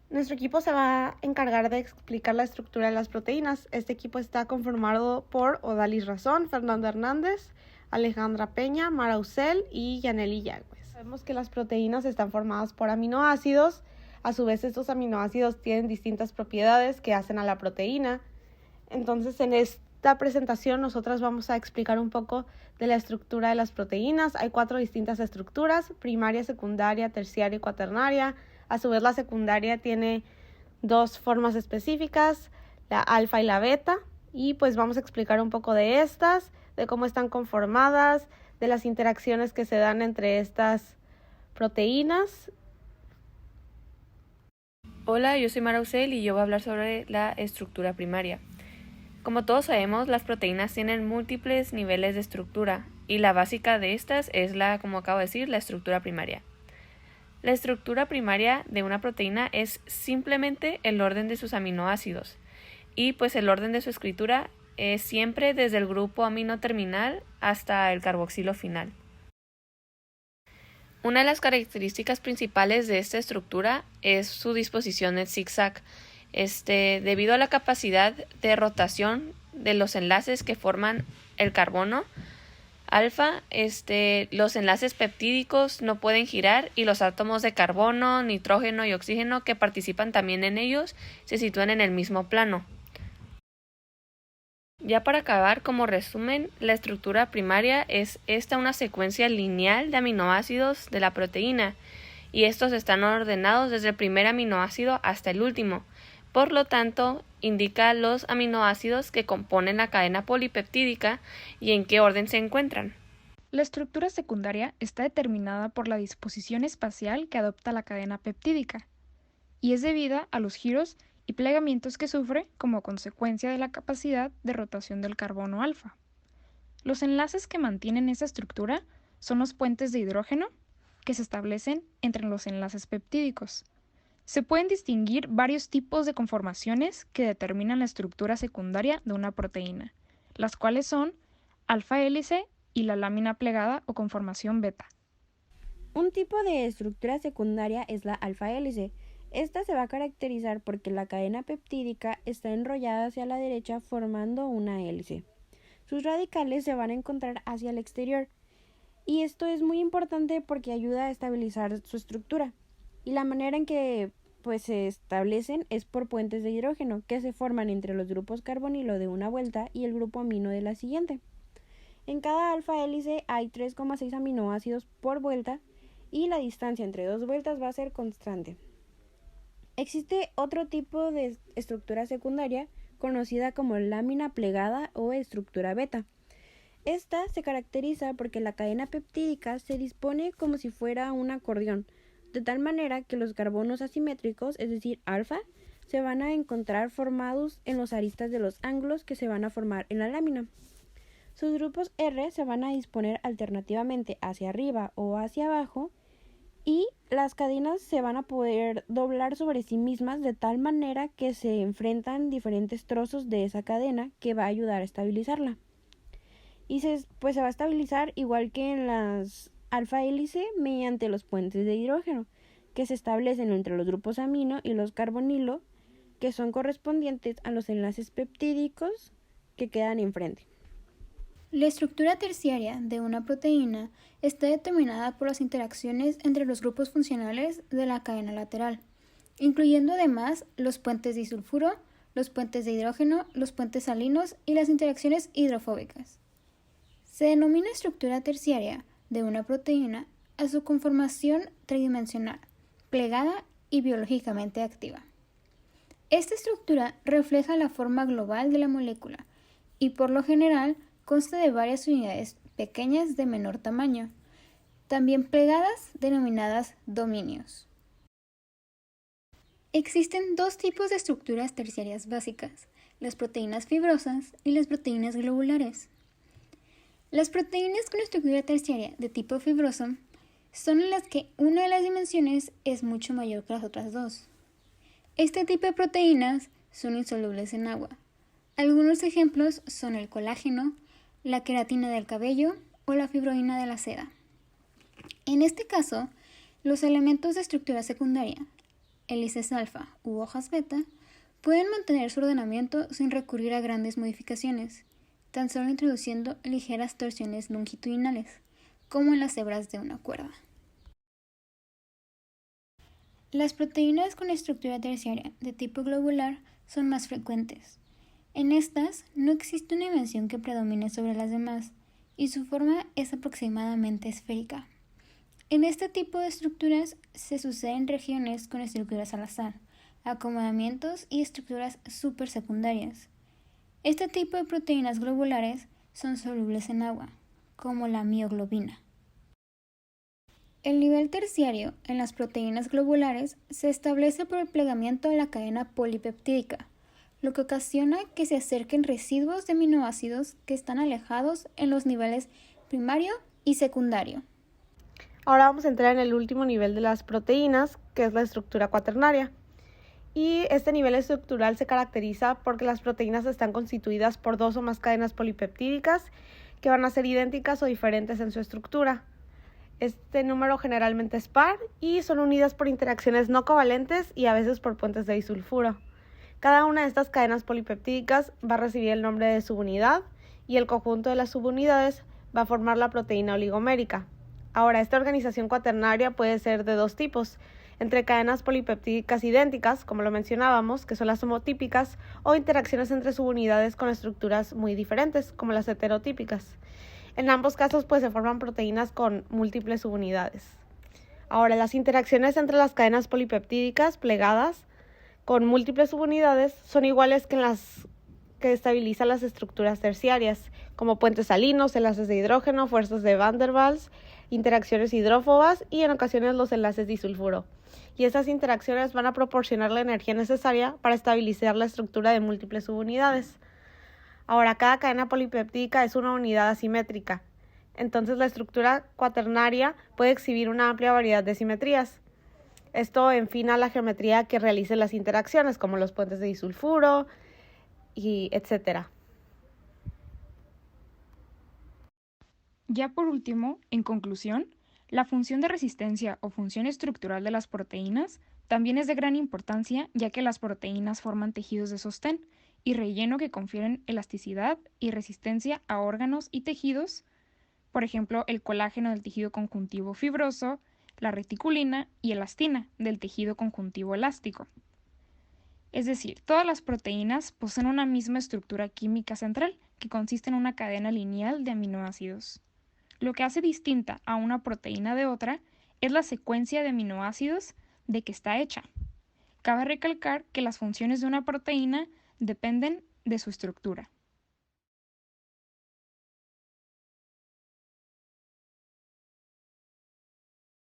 Nuestro equipo se va a encargar de explicar la estructura de las proteínas. Este equipo está conformado por Odalis Razón, Fernando Hernández, Alejandra Peña, Mara Usel y Yaneli Yagüez. Sabemos que las proteínas están formadas por aminoácidos. A su vez, estos aminoácidos tienen distintas propiedades que hacen a la proteína. Entonces, en esta presentación nosotras vamos a explicar un poco de la estructura de las proteínas. Hay 4 distintas estructuras: primaria, secundaria, terciaria y cuaternaria. A su vez, la secundaria tiene 2 formas específicas, la alfa y la beta, y pues vamos a explicar un poco de estas, de cómo están conformadas, de las interacciones que se dan entre estas proteínas. Hola, yo soy Mara Usel y yo voy a hablar sobre la estructura primaria. Como todos sabemos, las proteínas tienen múltiples niveles de estructura y la básica de estas es como acabo de decir, la estructura primaria. La estructura primaria de una proteína es simplemente el orden de sus aminoácidos y pues el orden de su escritura es siempre desde el grupo amino terminal hasta el carboxilo final. Una de las características principales de esta estructura es su disposición en zigzag. Debido a la capacidad de rotación de los enlaces que forman el carbono alfa, los enlaces peptídicos no pueden girar y los átomos de carbono, nitrógeno y oxígeno que participan también en ellos se sitúan en el mismo plano. Ya para acabar, como resumen, la estructura primaria es una secuencia lineal de aminoácidos de la proteína y estos están ordenados desde el primer aminoácido hasta el último. Por lo tanto, indica los aminoácidos que componen la cadena polipeptídica y en qué orden se encuentran. La estructura secundaria está determinada por la disposición espacial que adopta la cadena peptídica y es debida a los giros y plegamientos que sufre como consecuencia de la capacidad de rotación del carbono alfa. Los enlaces que mantienen esta estructura son los puentes de hidrógeno que se establecen entre los enlaces peptídicos. Se pueden distinguir varios tipos de conformaciones que determinan la estructura secundaria de una proteína, las cuales son alfa hélice y la lámina plegada o conformación beta. Un tipo de estructura secundaria es la alfa hélice. Esta se va a caracterizar porque la cadena peptídica está enrollada hacia la derecha formando una hélice. Sus radicales se van a encontrar hacia el exterior y esto es muy importante porque ayuda a estabilizar su estructura. Y la manera en que se establecen es por puentes de hidrógeno que se forman entre los grupos carbonilo de una vuelta y el grupo amino de la siguiente. En cada alfa hélice hay 3,6 aminoácidos por vuelta y la distancia entre 2 vueltas va a ser constante. Existe otro tipo de estructura secundaria conocida como lámina plegada o estructura beta. Esta se caracteriza porque la cadena peptídica se dispone como si fuera un acordeón, de tal manera que los carbonos asimétricos, es decir, alfa, se van a encontrar formados en los aristas de los ángulos que se van a formar en la lámina. Sus grupos R se van a disponer alternativamente hacia arriba o hacia abajo y las cadenas se van a poder doblar sobre sí mismas de tal manera que se enfrentan diferentes trozos de esa cadena que va a ayudar a estabilizarla. Y se va a estabilizar igual que en las alfa hélice mediante los puentes de hidrógeno que se establecen entre los grupos amino y los carbonilo, que son correspondientes a los enlaces peptídicos que quedan enfrente. La estructura terciaria de una proteína está determinada por las interacciones entre los grupos funcionales de la cadena lateral, incluyendo además los puentes disulfuro, los puentes de hidrógeno, los puentes salinos y las interacciones hidrofóbicas. Se denomina estructura terciaria de una proteína a su conformación tridimensional, plegada y biológicamente activa. Esta estructura refleja la forma global de la molécula y por lo general consta de varias unidades pequeñas de menor tamaño, también plegadas denominadas dominios. Existen 2 tipos de estructuras terciarias básicas, las proteínas fibrosas y las proteínas globulares. Las proteínas con estructura terciaria de tipo fibroso son en las que una de las dimensiones es mucho mayor que las otras 2. Este tipo de proteínas son insolubles en agua. Algunos ejemplos son el colágeno, la queratina del cabello o la fibroína de la seda. En este caso, los elementos de estructura secundaria, hélices alfa u hojas beta, pueden mantener su ordenamiento sin recurrir a grandes modificaciones, tan solo introduciendo ligeras torsiones longitudinales, como en las hebras de una cuerda. Las proteínas con estructura terciaria de tipo globular son más frecuentes. En estas no existe una dimensión que predomine sobre las demás, y su forma es aproximadamente esférica. En este tipo de estructuras se suceden regiones con estructuras al azar, acomodamientos y estructuras supersecundarias. Este tipo de proteínas globulares son solubles en agua, como la mioglobina. El nivel terciario en las proteínas globulares se establece por el plegamiento de la cadena polipeptídica, lo que ocasiona que se acerquen residuos de aminoácidos que están alejados en los niveles primario y secundario. Ahora vamos a entrar en el último nivel de las proteínas, que es la estructura cuaternaria. Y este nivel estructural se caracteriza porque las proteínas están constituidas por 2 o más cadenas polipeptídicas que van a ser idénticas o diferentes en su estructura. Este número generalmente es par y son unidas por interacciones no covalentes y a veces por puentes de disulfuro. Cada una de estas cadenas polipeptídicas va a recibir el nombre de subunidad y el conjunto de las subunidades va a formar la proteína oligomérica. Ahora, esta organización cuaternaria puede ser de 2 tipos, entre cadenas polipeptídicas idénticas, como lo mencionábamos, que son las homotípicas, o interacciones entre subunidades con estructuras muy diferentes, como las heterotípicas. En ambos casos, pues, se forman proteínas con múltiples subunidades. Ahora, las interacciones entre las cadenas polipeptídicas plegadas con múltiples subunidades son iguales que en las que estabilizan las estructuras terciarias, como puentes salinos, enlaces de hidrógeno, fuerzas de Van der Waals, interacciones hidrófobas y en ocasiones los enlaces disulfuro. Y estas interacciones van a proporcionar la energía necesaria para estabilizar la estructura de múltiples subunidades. Ahora, cada cadena polipeptídica es una unidad asimétrica. Entonces, la estructura cuaternaria puede exhibir una amplia variedad de simetrías. Esto enfina la geometría que realicen las interacciones, como los puentes de disulfuro, y etcétera. Ya por último, en conclusión, la función de resistencia o función estructural de las proteínas también es de gran importancia, ya que las proteínas forman tejidos de sostén y relleno que confieren elasticidad y resistencia a órganos y tejidos, por ejemplo, el colágeno del tejido conjuntivo fibroso, la reticulina y elastina del tejido conjuntivo elástico. Es decir, todas las proteínas poseen una misma estructura química central, que consiste en una cadena lineal de aminoácidos. Lo que hace distinta a una proteína de otra es la secuencia de aminoácidos de que está hecha. Cabe recalcar que las funciones de una proteína dependen de su estructura.